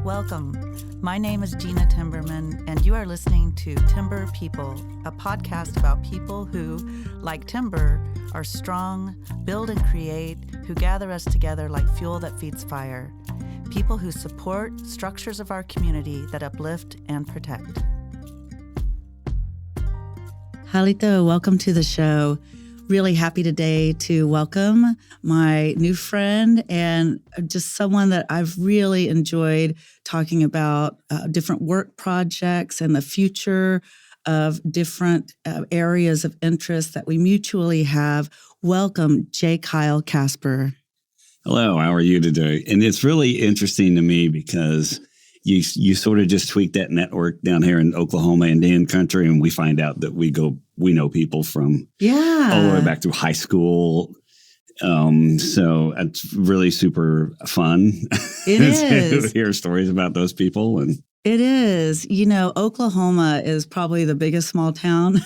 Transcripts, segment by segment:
Welcome. My name is Gena Timberman, and you are listening to Timber People, a podcast about people who, like timber, are strong, build and create, who gather us together like fuel that feeds fire. People who support structures of our community that uplift and protect. Halito, welcome to the show. Really happy today to welcome my new friend and just someone that I've really enjoyed talking about different work projects and the future of different areas of interest that we mutually have. Welcome, J. Kyle Casper. Hello, how are you today? And it's really interesting to me because you sort of just tweak that network down here in Oklahoma, Indian country, and we find out that we know people from all the way back to high school. So it's really super fun to hear stories about those people. And it is. You know, Oklahoma is probably the biggest small town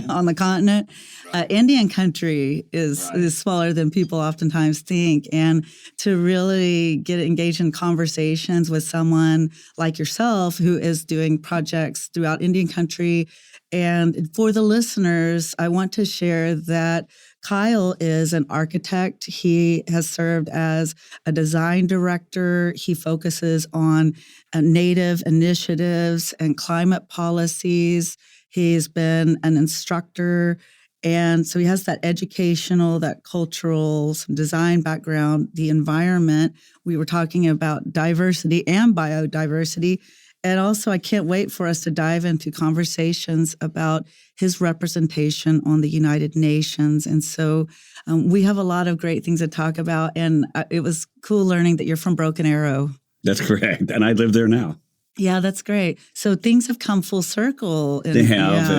on the continent. Right. Indian country is smaller than people oftentimes think. And to really get engaged in conversations with someone like yourself who is doing projects throughout Indian country. And for the listeners, I want to share that Kyle is an architect. He has served as a design director. He focuses on native initiatives and climate policies. He's been an instructor. And so he has that educational, that cultural, some design background, the environment. We were talking about diversity and biodiversity. And also, I can't wait for us to dive into conversations about his representation on the United Nations. And so we have a lot of great things to talk about. And it was cool learning that you're from Broken Arrow. That's correct. And I live there now. Yeah, that's great. So things have come full circle. They have. Yeah.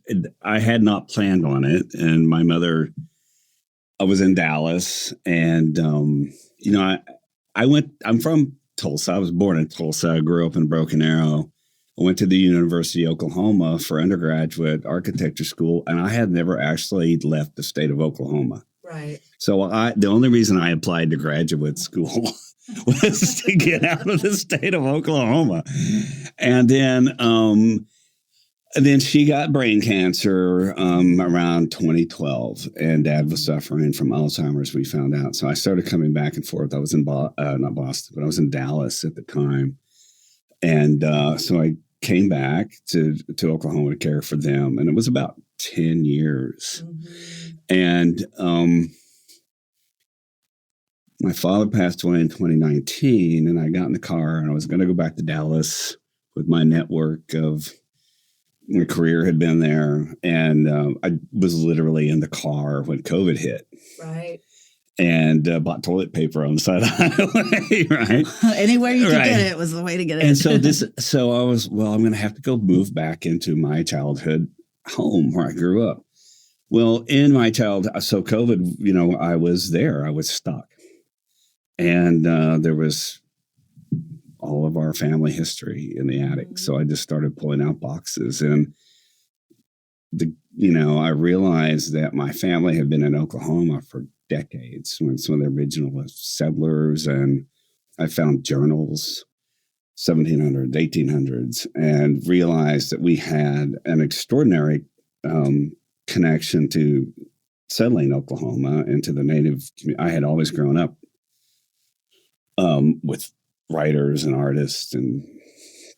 And I had not planned on it. And my mother, I was in Dallas. And, I'm from Tulsa. I was born in Tulsa. I grew up in Broken Arrow. I went to the University of Oklahoma for undergraduate architecture school, and I had never actually left the state of Oklahoma. Right. So the only reason I applied to graduate school was to get out of the state of Oklahoma. And then she got brain cancer around 2012, and Dad was suffering from Alzheimer's, we found out. So I started coming back and forth. I was in not Boston, but I was in Dallas at the time. And so I came back to Oklahoma to care for them. And it was about 10 years. Mm-hmm. And my father passed away in 2019, and I got in the car, and I was going to go back to Dallas with my network of my career had been there, and I was literally in the car when COVID hit. Right. And bought toilet paper on the side of the highway, right? Anywhere you could get it was the way to get it. And so I was, I'm going to have to go move back into my childhood home where I grew up. Well, in my childhood, so COVID, I was there. I was stuck. And there was all of our family history in the attic. So I just started pulling out boxes, and I realized that my family had been in Oklahoma for decades, when some of the original settlers, and I found journals, 1700s, 1800s, and realized that we had an extraordinary connection to settling Oklahoma and to the native community. I had always grown up with writers and artists and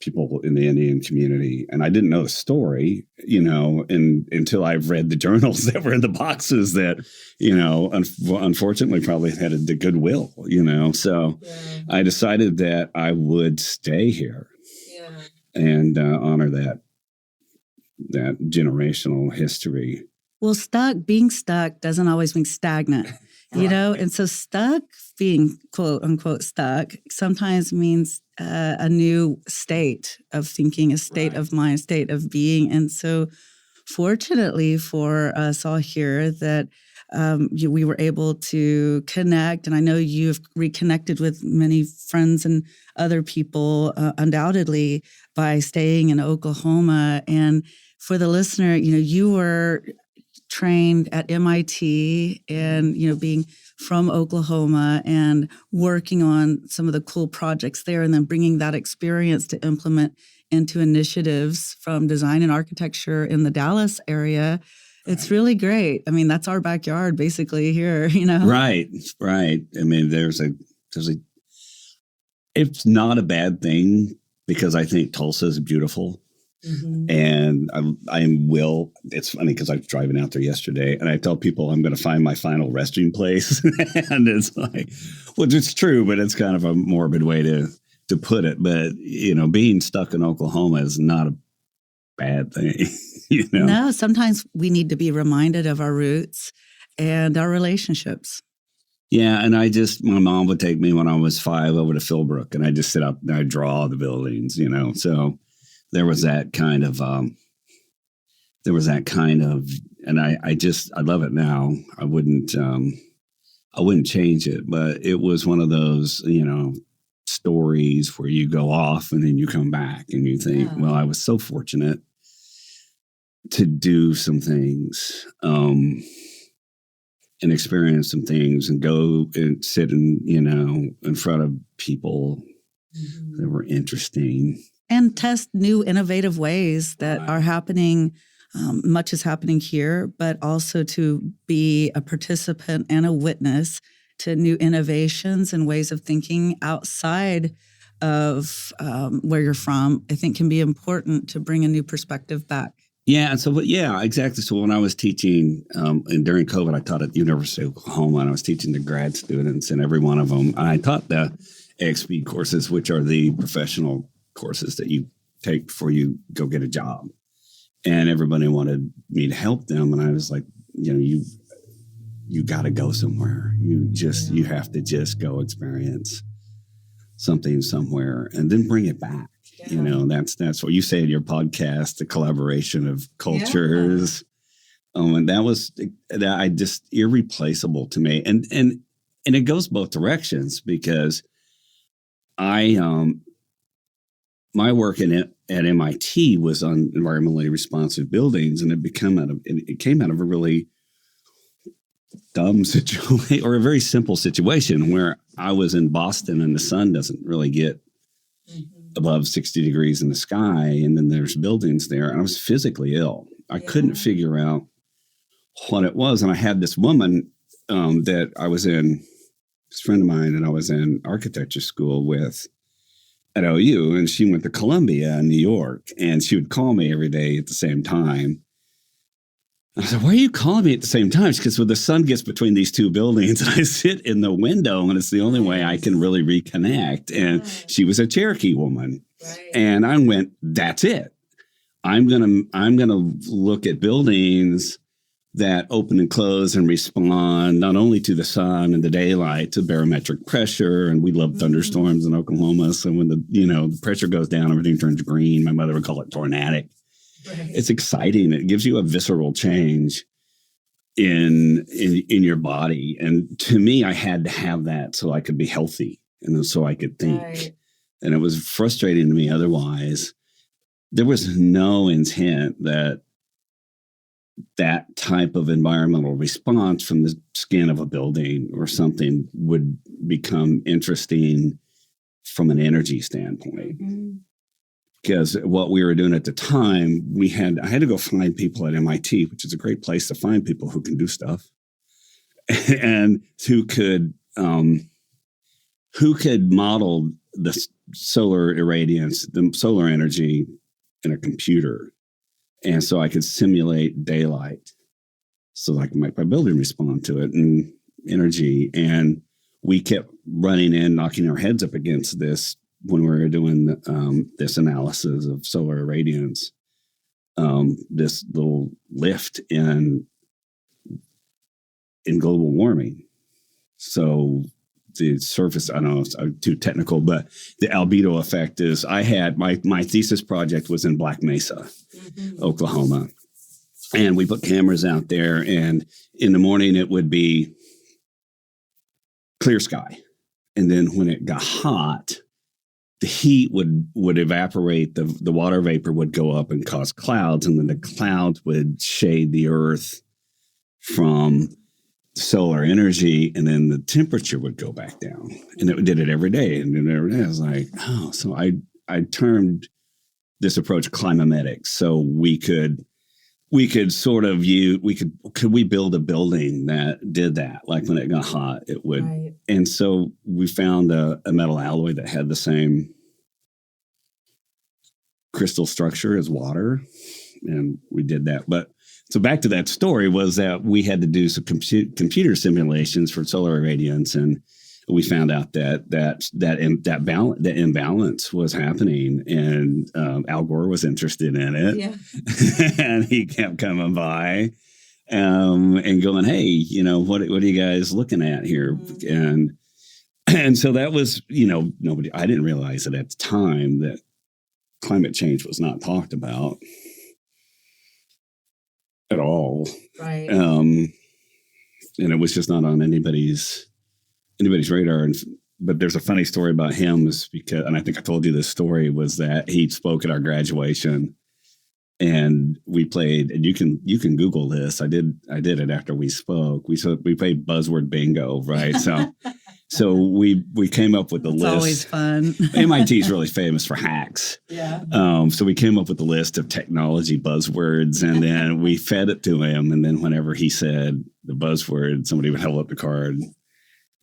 people in the Indian community. And I didn't know the story, until I read the journals that were in the boxes that, unfortunately probably had the goodwill, So I decided that I would stay here and honor that generational history. Well, being stuck doesn't always mean stagnant. And so stuck, being quote unquote stuck, sometimes means a new state of thinking, a state of mind, a state of being. And so fortunately for us all here that we were able to connect. And I know you've reconnected with many friends and other people undoubtedly by staying in Oklahoma. And for the listener, you were trained at MIT and, being from Oklahoma and working on some of the cool projects there and then bringing that experience to implement into initiatives from design and architecture in the Dallas area. It's really great. I mean, that's our backyard basically here, Right. I mean, it's not a bad thing because I think Tulsa is beautiful. Mm-hmm. And it's funny because I was driving out there yesterday and I tell people I'm going to find my final resting place. And it's like, well, it's true, but it's kind of a morbid way to put it. But, being stuck in Oklahoma is not a bad thing. No, sometimes we need to be reminded of our roots and our relationships. Yeah, and my mom would take me when I was 5 over to Philbrook, and I just sit up and I draw the buildings, So there was that kind of, and I love it now. I wouldn't change it, but it was one of those, stories where you go off and then you come back and you think, well, I was so fortunate to do some things and experience some things and go and sit in front of people that were interesting. And test new innovative ways that are happening. Much is happening here, but also to be a participant and a witness to new innovations and ways of thinking outside of where you're from, I think can be important to bring a new perspective back. Yeah. Exactly. So when I was teaching, and during COVID, I taught at the University of Oklahoma, and I was teaching the grad students, and every one of them, and I taught the XP courses, which are the professional courses that you take before you go get a job. And everybody wanted me to help them. And I was like, you got to go somewhere. You have to just go experience something somewhere and then bring it back. Yeah. That's what you say in your podcast, the collaboration of cultures. Yeah. And that just irreplaceable to me. And it goes both directions because my work at MIT was on environmentally responsive buildings, and it came out of a really dumb situation or a very simple situation where I was in Boston and the sun doesn't really get above 60 degrees in the sky. And then there's buildings there, and I was physically ill. I couldn't figure out what it was. And I had this woman that I was in, this friend of mine, and I was in architecture school with at OU, and she went to Columbia in New York, and she would call me every day at the same time. I said, why are you calling me at the same time? Because when the sun gets between these two buildings, and I sit in the window, and it's the only way I can really reconnect. And she was a Cherokee woman. Right. And I went, that's it. I'm gonna look at buildings that open and close and respond not only to the sun and the daylight, to barometric pressure. And we love thunderstorms in Oklahoma. So when the pressure goes down, everything turns green. My mother would call it tornadic. Right. It's exciting. It gives you a visceral change in your body. And to me, I had to have that so I could be healthy and so I could think. Right. And it was frustrating to me otherwise. There was no intent that type of environmental response from the skin of a building or something would become interesting from an energy standpoint. Mm-hmm. Because what we were doing at the time, I had to go find people at MIT, which is a great place to find people who can do stuff and who could model the solar irradiance, the solar energy in a computer. And so I could simulate daylight so that I can make my building respond to it and energy. And we kept running in, knocking our heads up against this when we were doing this analysis of solar irradiance, this little lift in global warming. So the surface, I don't know if I'm too technical, but the albedo effect is I had my thesis project was in Black Mesa, Oklahoma. And we put cameras out there, and in the morning it would be clear sky. And then when it got hot, the heat would evaporate, the water vapor would go up and cause clouds, and then the clouds would shade the earth from solar energy, and then the temperature would go back down, and it did it every day, and then every day. I was like, oh, so I termed this approach climametics. So we could sort of could we build a building that did that? Like when it got hot, it would. Right. And so we found a metal alloy that had the same crystal structure as water, and we did that. But so back to that story was that we had to do some computer simulations for solar irradiance, and we found out that imbalance was happening, and Al Gore was interested in it. Yeah. And he kept coming by and going, hey, you know, what are you guys looking at here? Mm-hmm. And so that was, you know, I didn't realize it at the time that climate change was not talked about at all. Right. And it was just not on anybody's radar. But there's a funny story about him, and I think I told you this story, was that he spoke at our graduation, and we played, and you can Google this. I did it after we spoke. We played buzzword bingo, right? So we came up with the list. It's always fun. MIT is really famous for hacks. Yeah. So we came up with a list of technology buzzwords, and then we fed it to him. And then whenever he said the buzzword, somebody would hold up the card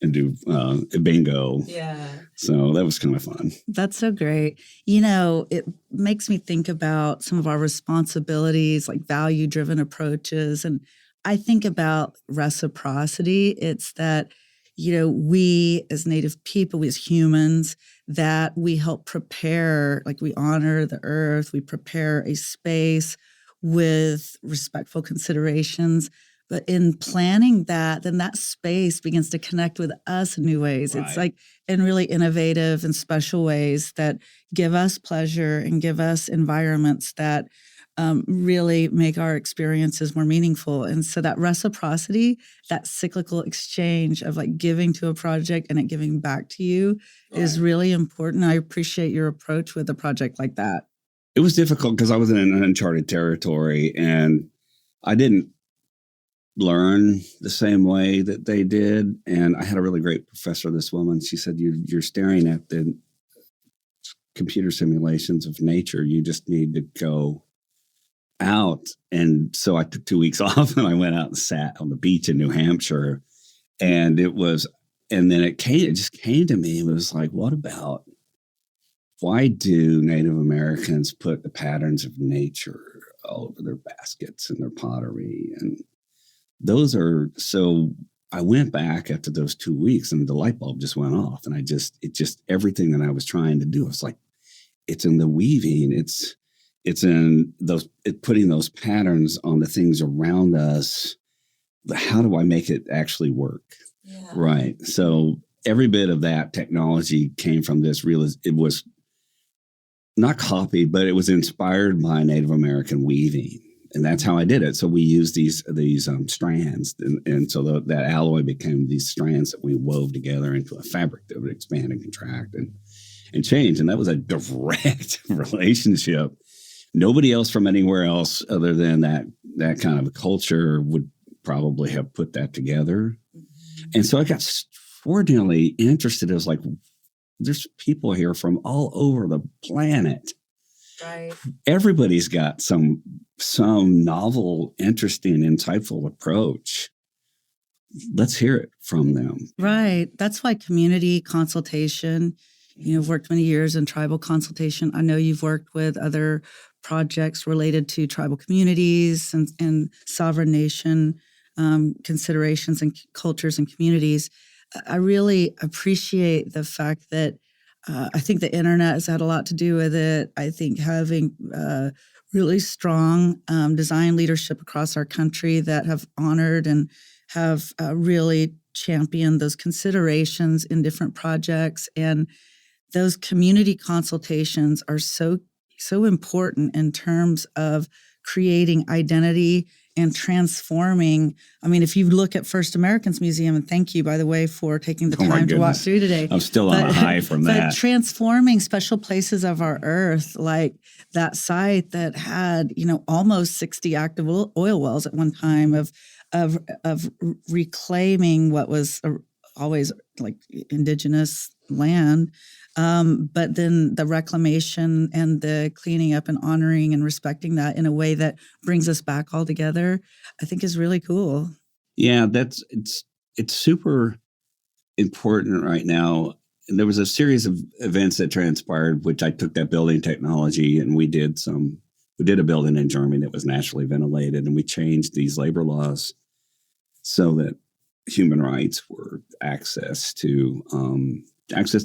and do a bingo. Yeah. So that was kind of fun. That's so great. You know, it makes me think about some of our responsibilities, like value-driven approaches. And I think about reciprocity. It's that, you know, we as Native people, we as humans, that we help prepare, like we honor the earth, we prepare a space with respectful considerations. But in planning that, then that space begins to connect with us in new ways. Right. It's like in really innovative and special ways that give us pleasure and give us environments that really make our experiences more meaningful. And so that reciprocity, that cyclical exchange of like giving to a project and it giving back to you is really important. I appreciate your approach with a project like that. It was difficult because I was in an uncharted territory, and I didn't learn the same way that they did. And I had a really great professor, this woman. She said, you're staring at the computer simulations of nature. You just need to go out. And so I took 2 weeks off, and I went out and sat on the beach in New Hampshire. And then it just came to me. It was like, why do Native Americans put the patterns of nature all over their baskets and their pottery? And so I went back after those 2 weeks, and the light bulb just went off. And everything that I was trying to do, I was like, it's in the weaving. It's in putting those patterns on the things around us. How do I make it actually work? Yeah. Right. So every bit of that technology came from this it was not copied, but it was inspired by Native American weaving. And that's how I did it. So we used these strands, and so that alloy became these strands that we wove together into a fabric that would expand and contract and change. And that was a direct relationship. Nobody else from anywhere else other than that kind of a culture would probably have put that together. Mm-hmm. And so I got extraordinarily interested. It was like, there's people here from all over the planet. Right. Everybody's got some novel, interesting, insightful approach. Let's hear it from them. Right. That's why community consultation, I've worked many years in tribal consultation. I know you've worked with other projects related to tribal communities and sovereign nation considerations and cultures and communities. I really appreciate the fact that I think the internet has had a lot to do with it. I think having really strong design leadership across our country that have honored and have really championed those considerations in different projects. And those community consultations are so important in terms of creating identity and transforming. I mean, if you look at First Americans Museum, and thank you, by the way, for taking the time to walk through today. I'm still on a high from that. But transforming special places of our earth, like that site that had, almost 60 active oil wells at one time of of reclaiming what was always like indigenous land, but then the reclamation and the cleaning up and honoring and respecting that in a way that brings us back all together, I think is really cool. Yeah, it's super important right now. And there was a series of events that transpired, which I took that building technology and we did a building in Germany that was naturally ventilated, and we changed these labor laws so that human rights were access to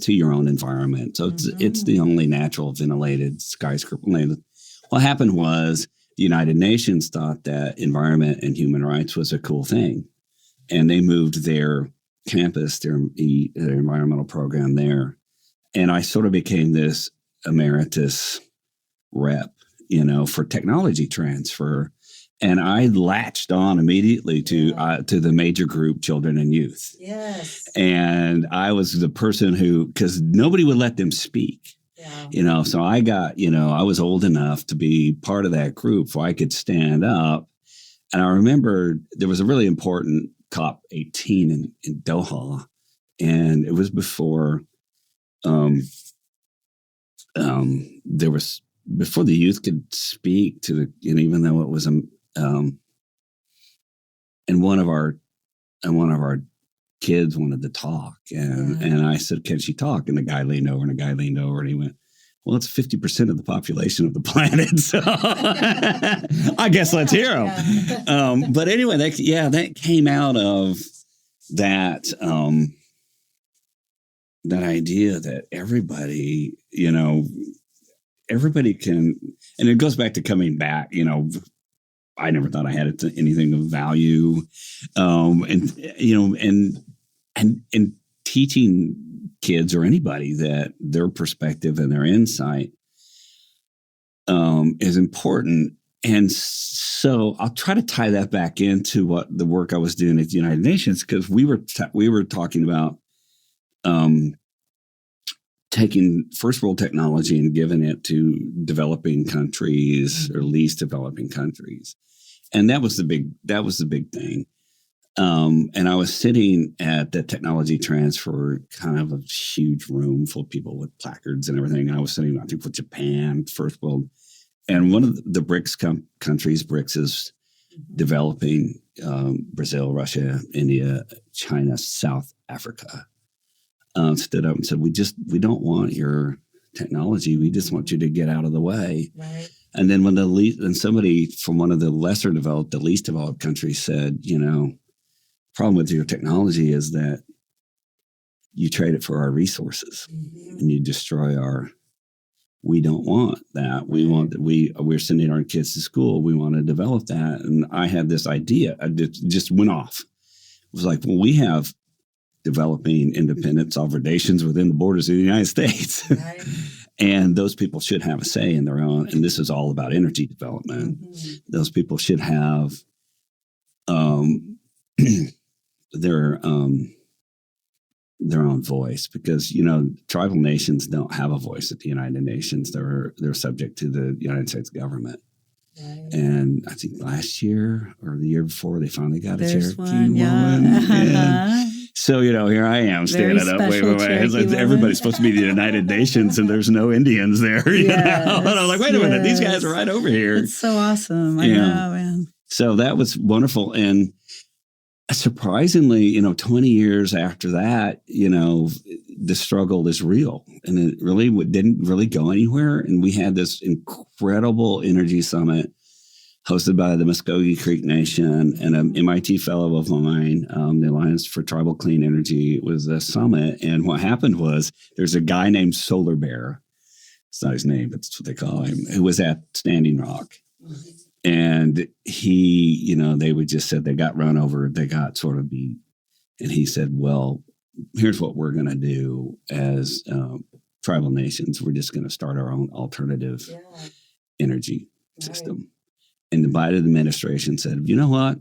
your own environment. So it's the only natural ventilated skyscraper land. What happened was the United Nations thought that environment and human rights was a cool thing, and they moved their campus, their environmental program there. And I sort of became this emeritus rep, for technology transfer. And I latched on immediately to the major group, children and youth. Yes. And I was the person because nobody would let them speak. Yeah. So I got, I was old enough to be part of that group so I could stand up. And I remember there was a really important COP18 in Doha, and it was before before the youth could speak to even though it was and one of our kids wanted to talk, and I said, "Can she talk?" And the guy leaned over, and he went, "Well, it's 50% of the population of the planet, so I guess let's hear him." But anyway, that came out of that that idea that everybody can, and it goes back to coming back. I never thought I had anything of value, and teaching kids or anybody that their perspective and their insight is important. And so I'll try to tie that back into what the work I was doing at the United Nations, because we were talking about taking first world technology and giving it to developing countries or least developing countries. And that was the big thing. And I was sitting at the technology transfer, kind of a huge room full of people with placards and everything. And I was sitting, I think, with Japan, first world. And one of the BRICS countries, BRICS is developing, Brazil, Russia, India, China, South Africa, stood up and said, we don't want your technology. We just want you to get out of the way. Right. And then when somebody from one of the the least developed countries said, problem with your technology is that you trade it for our resources, and you destroy we don't want that. We want that we're sending our kids to school. We want to develop that. And I had this idea. It just went off. It was like, well, we have developing independent sovereign nations within the borders of the United States. Right. And those people should have a say in their own. And this is all about energy development. Mm-hmm. Those people should have their own voice, because tribal nations don't have a voice at the United Nations. They're subject to the United States government. Right. And I think last year or the year before, they finally got a Cherokee woman. Yeah. So, here I am standing up. Wait. Everybody's supposed to be the United Nations, and there's no Indians there. Yes, And I'm like, wait a minute, these guys are right over here. It's so awesome. I know, man. So that was wonderful. And surprisingly, 20 years after that, the struggle is real, and it really didn't really go anywhere. And we had this incredible energy summit hosted by the Muskogee Creek Nation and an MIT fellow of mine, the Alliance for Tribal Clean Energy. It was a summit. And what happened was there's a guy named Solar Bear. It's not his name, but it's what they call him, who was at Standing Rock. Mm-hmm. And he, they would just said they got run over. They got sort of beat. And he said, well, here's what we're going to do as tribal nations. We're just going to start our own alternative energy system. And the Biden administration said, you know what?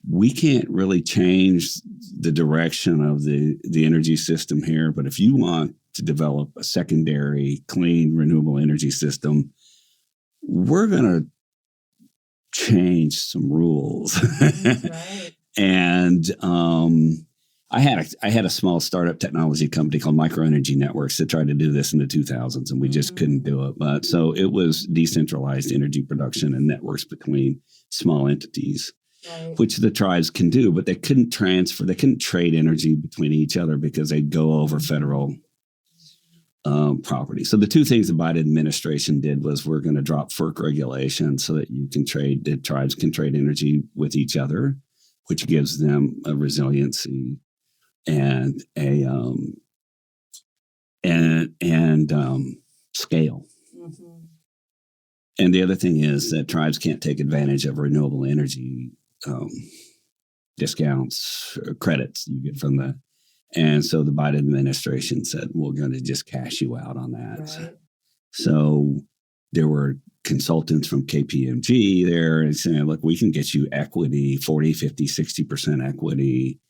We can't really change the direction of the energy system here. But if you want to develop a secondary, clean, renewable energy system, we're going to change some rules. Right. And I had a small startup technology company called Microenergy Networks that tried to do this in the 2000s, and we just couldn't do it. But so it was decentralized energy production and networks between small entities, Right. which the tribes can do, but they couldn't trade energy between each other because they'd go over federal property. So the two things the Biden administration did was we're going to drop FERC regulation so that the tribes can trade energy with each other, which gives them a resiliency and a scale. Mm-hmm. And the other thing is that tribes can't take advantage of renewable energy discounts, credits you get from the. And so the Biden administration said, we're going to just cash you out on that. Right. So there were consultants from KPMG there and saying, look, we can get you equity, 40, 50, 60% equity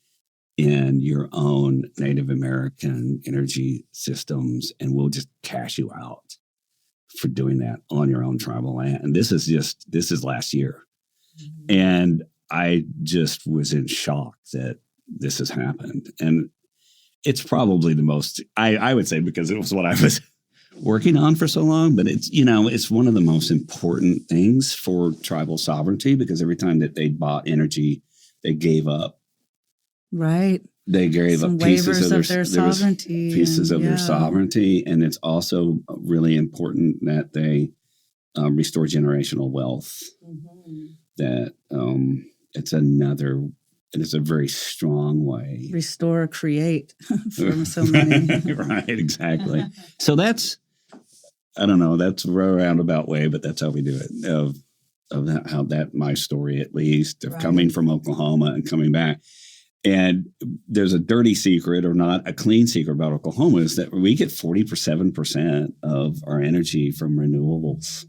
in your own Native American energy systems, and we'll just cash you out for doing that on your own tribal land. And this is last year. Mm-hmm. And I just was in shock that this has happened. And it's probably the most, I would say, because it was what I was working on for so long, but it's one of the most important things for tribal sovereignty, because every time that they bought energy, they gave up. Right. They gave some up pieces of their sovereignty. Pieces of their sovereignty. And it's also really important that they restore generational wealth. Mm-hmm. That it is a very strong way. Restore, create from so many. Right, exactly. So that's a roundabout way, but that's how we do it. How my story, at least, of coming from Oklahoma and coming back. And there's a dirty secret, or not a clean secret, about Oklahoma, is that we get 47% of our energy from renewables.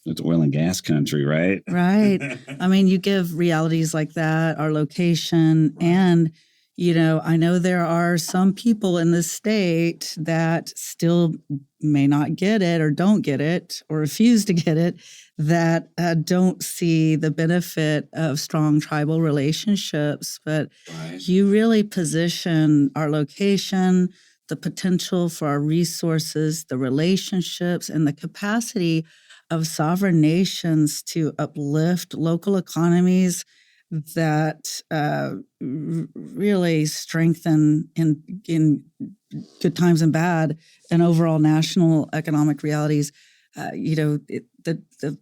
It's oil and gas country, right? Right. I mean, you give realities like that, our location, and, I know there are some people in the state that still may not get it, or don't get it, or refuse to get it, that don't see the benefit of strong tribal relationships. But you really position our location, the potential for our resources, the relationships, and the capacity of sovereign nations to uplift local economies that really strengthen in good times and bad and overall national economic realities. The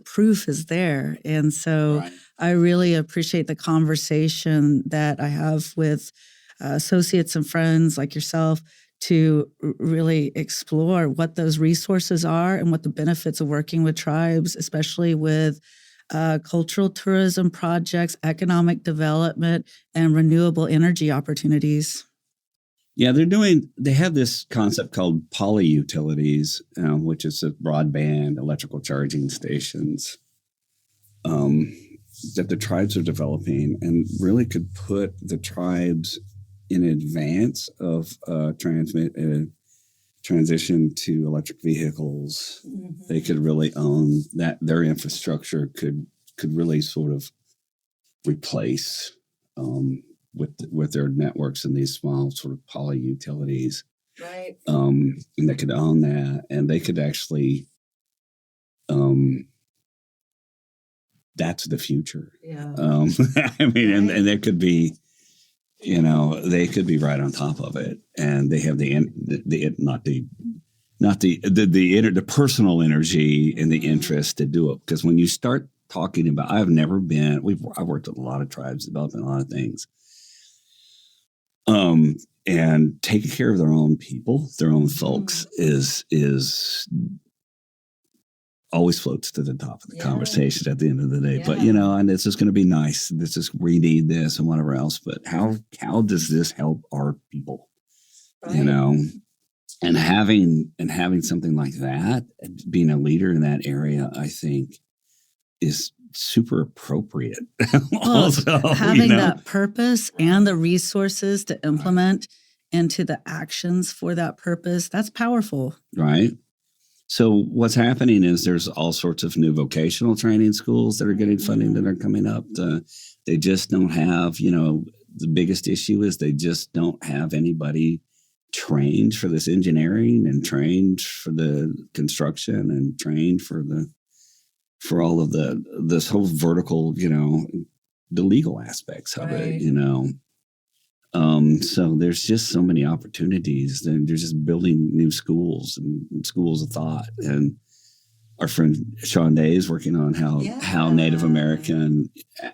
proof is there. And so I really appreciate the conversation that I have with associates and friends like yourself to really explore what those resources are and what the benefits of working with tribes, especially with cultural tourism projects, economic development, and renewable energy opportunities. Yeah, they have this concept called polyutilities, which is a broadband electrical charging stations that the tribes are developing, and really could put the tribes in advance of transition to electric vehicles. Mm-hmm. They could really own that. Their infrastructure could really sort of replace with their networks in these small sort of polyutilities. Right. And they could own that, and they could actually that's the future. Yeah. I mean, and there could be, they could be right on top of it, and they have the personal energy and the interest to do it. Because when you start talking about, I've worked with a lot of tribes, developing a lot of things, and taking care of their own people, their own folks, is always floats to the top of the conversation at the end of the day. But, and this is going to be nice. We need this and whatever else. But how does this help our people? Right. And having something like that, being a leader in that area, I think is super appropriate. Also, having that purpose and the resources to implement into the actions for that purpose, that's powerful. Right. So what's happening is there's all sorts of new vocational training schools that are getting funding that are coming up. They just don't have, the biggest issue is they just don't have anybody trained for this engineering and trained for the construction and trained for all of this whole vertical, the legal aspects of it, So there's just so many opportunities. They're just building new schools and schools of thought. And our friend Sean Day is working on how Native American,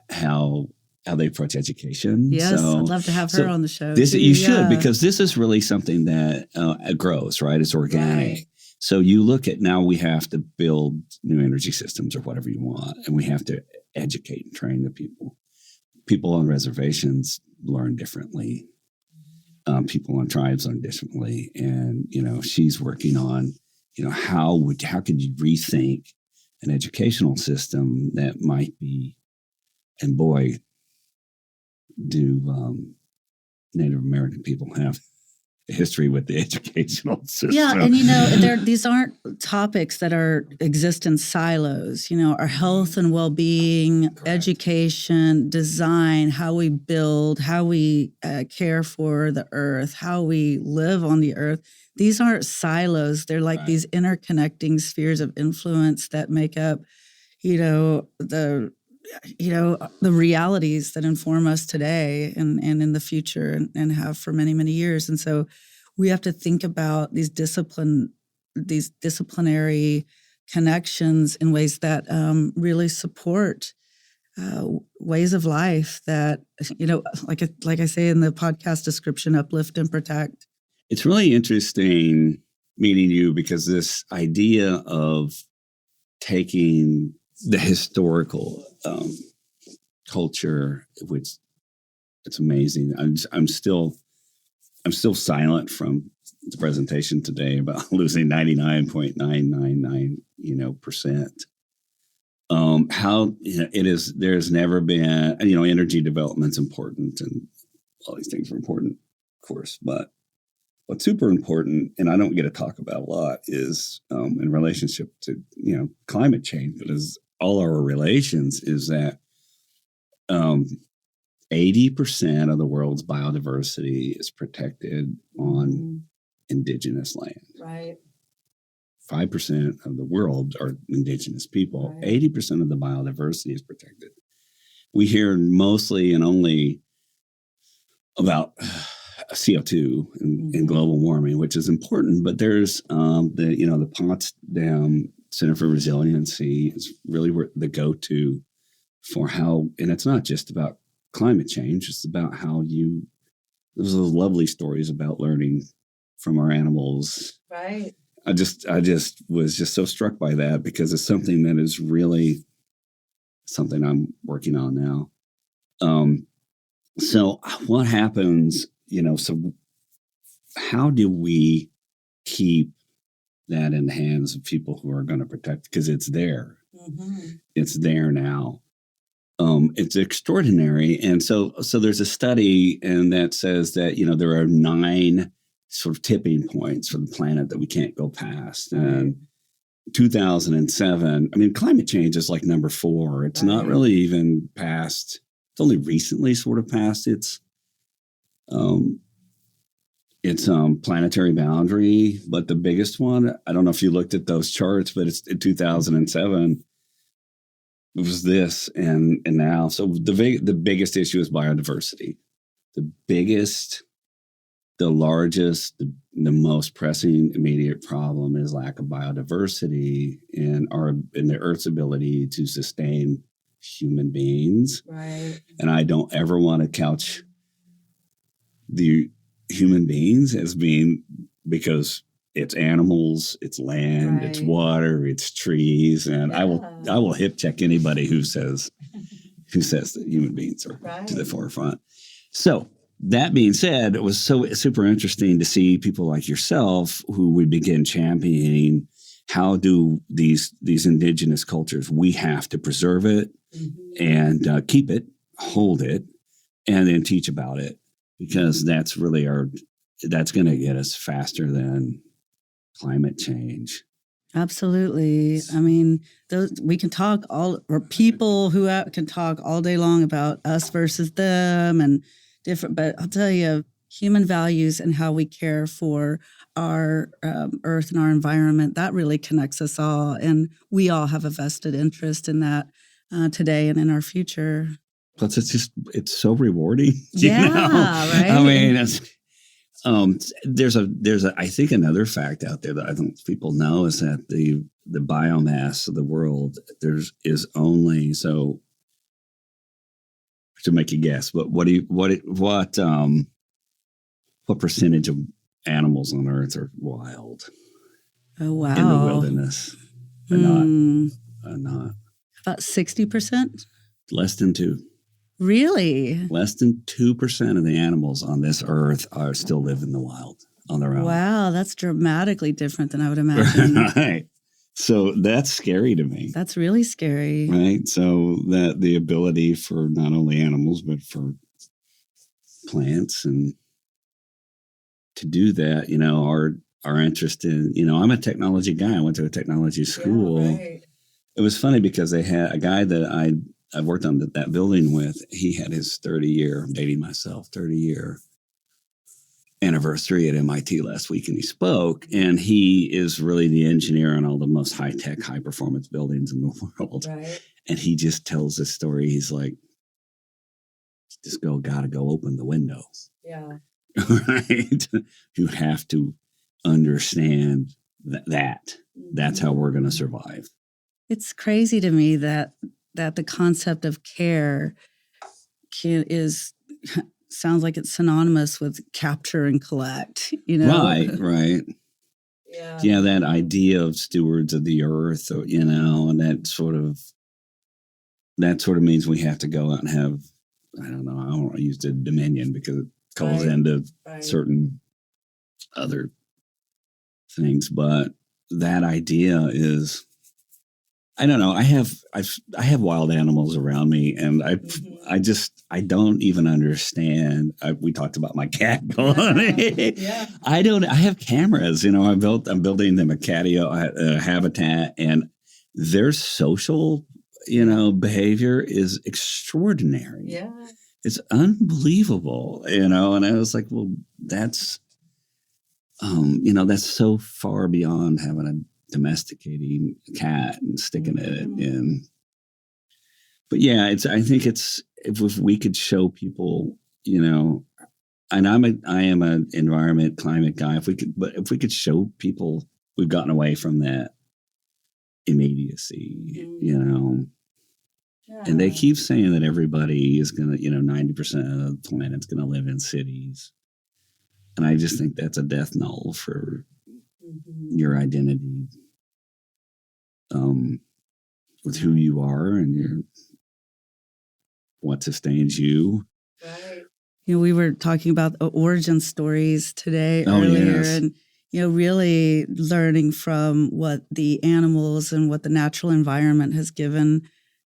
how they approach education. Yes, I'd love to have her on the show. You should, because this is really something that grows, right? It's organic. Right. So you look at now we have to build new energy systems or whatever you want, and we have to educate and train the people. People on reservations learn differently. People on tribes learn differently. And, she's working on, how could you rethink an educational system that might be, and boy, do Native American people have a history with the educational system. Yeah, and these aren't topics that exist in silos. Our health and well-being, correct, education, design, how we build, how we care for the earth, how we live on the earth. These aren't silos. They're like these interconnecting spheres of influence that make up, the realities that inform us today and in the future and have for many, many years. And so we have to think about these disciplinary connections in ways that really support ways of life that, like I say in the podcast description, uplift and protect. It's really interesting meeting you because this idea of taking the historical culture, which it's amazing. I'm still silent from the presentation today about losing 99.999 percent. How it is. There's never been energy development's important and all these things are important, of course, but what's super important, and I don't get to talk about a lot, is in relationship to climate change, but as all our relations, is that 80% of the world's biodiversity is protected on indigenous land. Right. 5% of the world are indigenous people. Right. 80% of the biodiversity is protected. We hear mostly and only about CO2 and global warming, which is important, but there's the Potsdam Center for Resiliency is really the go-to for how, and it's not just about climate change, it's about how there's those lovely stories about learning from our animals. Right. I just was just so struck by that because it's something that is really something I'm working on now. So what happens, so how do we keep that in the hands of people who are going to protect? Because it's there. Mm-hmm. It's there now. It's extraordinary. And so there's a study and that says that, there are 9 sort of tipping points for the planet that we can't go past. And 2007, climate change is like number 4. It's not really even past. It's only recently sort of passed its planetary boundary. But the biggest one, I don't know if you looked at those charts, but it's in 2007. It was this and now. So the biggest issue is biodiversity. The biggest, the largest, the most pressing immediate problem is lack of biodiversity in the Earth's ability to sustain human beings. Right. And I don't ever want to couch the human beings as being, because it's animals, it's land, it's water, it's trees, and I will hip check anybody who says that human beings are to the forefront. So that being said, it was so super interesting to see people like yourself who would begin championing how do these indigenous cultures, we have to preserve it and keep it, hold it, and then teach about it, because that's really that's going to get us faster than climate change. Absolutely. I mean, those we can talk all, or people who can talk all day long about us versus them and different. But I'll tell you, human values and how we care for our earth and our environment, that really connects us all, and we all have a vested interest in that today and in our future. Plus, it's so rewarding. Yeah, right. I mean, there's I think another fact out there that I don't people know is that the biomass of the world is only, so to make a guess, but what percentage of animals on Earth are wild? Oh, wow. In the wilderness, not about 60%. Less than 2%. Really? Less than 2% of the animals on this earth still live in the wild on their own. Wow, that's dramatically different than I would imagine. Right. So that's scary to me. That's really scary. Right. So that the ability for not only animals, but for plants and to do that, our interest in, I'm a technology guy. I went to a technology school. Yeah, right. It was funny because they had a guy that I've worked on that building with. He had his 30-year, I'm dating myself, 30-year anniversary at MIT last week, and he spoke. And he is really the engineer on all the most high-tech, high-performance buildings in the world. Right. And he just tells this story. He's like, gotta go open the window. Yeah. Right? You have to understand that. That's how we're going to survive. It's crazy to me that the concept of care sounds like it's synonymous with capture and collect, Right. Yeah, that idea of stewards of the earth, and that sort of means we have to go out and have, I don't want to use the dominion because it calls into certain other things, but that idea is, I don't know. I have wild animals around me, and I don't even understand. We talked about my cat going. Yeah. I have cameras. I'm building them a catio habitat, and their social, behavior is extraordinary. Yeah, it's unbelievable. And I was like, well, that's, that's so far beyond having a domesticating a cat and sticking it in. But yeah, I think if we could show people, and I am an environment climate guy. If we could show people we've gotten away from that immediacy, and they keep saying that everybody is going to, 90% of the planet's going to live in cities. And I just think that's a death knell for your identity, with who you are and what sustains you. Right. We were talking about origin stories today earlier, yes. And really learning from what the animals and what the natural environment has given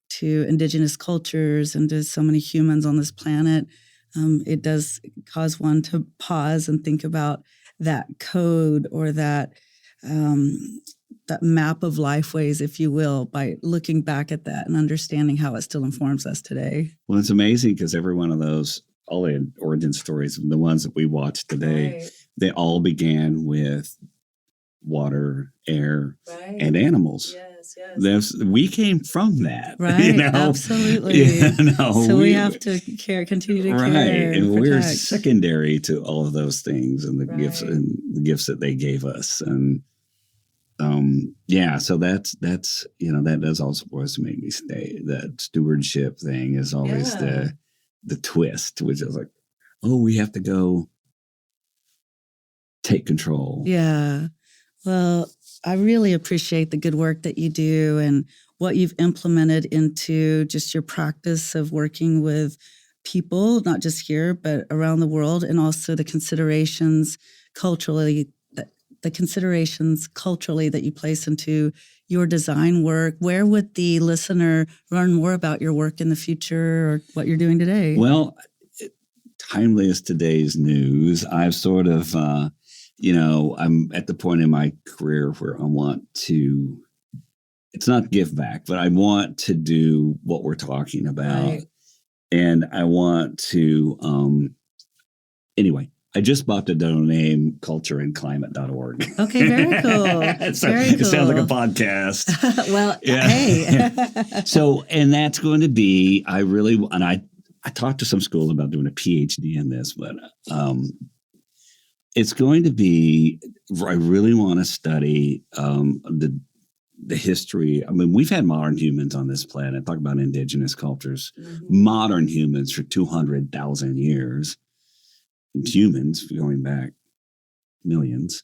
to indigenous cultures and to so many humans on this planet. It does cause one to pause and think about that code or that map of lifeways, if you will, by looking back at that and understanding how it still informs us today. Well, it's amazing because every one of those, all the origin stories, the ones that we watched today, they all began with water, air, and animals. Yes. We came from that. Right, absolutely. So we have to continue to care. And we're secondary to all of those things and the gifts that they gave us. And so that's that does also always make me stay. That stewardship thing is always the twist, which is like, oh, we have to go take control. Yeah. Well, I really appreciate the good work that you do and what you've implemented into just your practice of working with people, not just here, but around the world, and also the considerations culturally that you place into your design work. Where would the listener learn more about your work in the future or what you're doing today? Well, timely as today's news, I've sort of I'm at the point in my career where I want to, it's not give back, but I want to do what we're talking about. Right. And I want to, anyway, I just bought the domain cultureandclimate.org. Okay, very cool. So Very it cool. sounds like a podcast. Well, Yeah. hey. So, and that's going to be, I talked to some schools about doing a PhD in this, but it's going to be, I really want to study the history. I mean, we've had modern humans on this planet, talk about indigenous cultures, modern humans for 200,000 years, humans going back millions.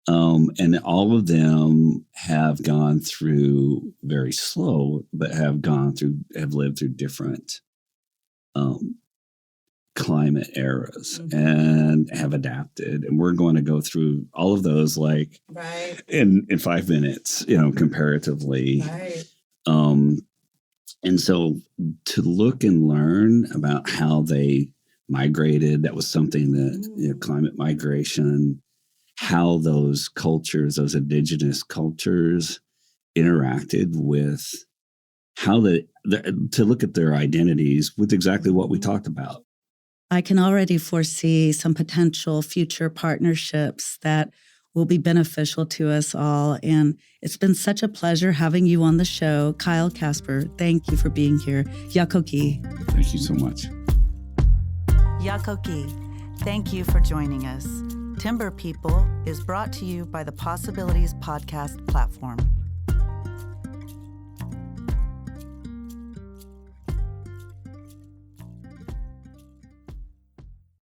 And all of them have gone through very slow, but have lived through different climate eras and have adapted. And we're going to go through all of those like in 5 minutes, comparatively. Right. And so to look and learn about how they migrated, that was something that, climate migration, how those cultures, those indigenous cultures interacted with how to look at their identities with exactly what we talked about. I can already foresee some potential future partnerships that will be beneficial to us all. And it's been such a pleasure having you on the show. Kyle Casper, thank you for being here. Yakoki. Thank you so much. Yakoki, thank you for joining us. Timber People is brought to you by the Possibilities Podcast platform.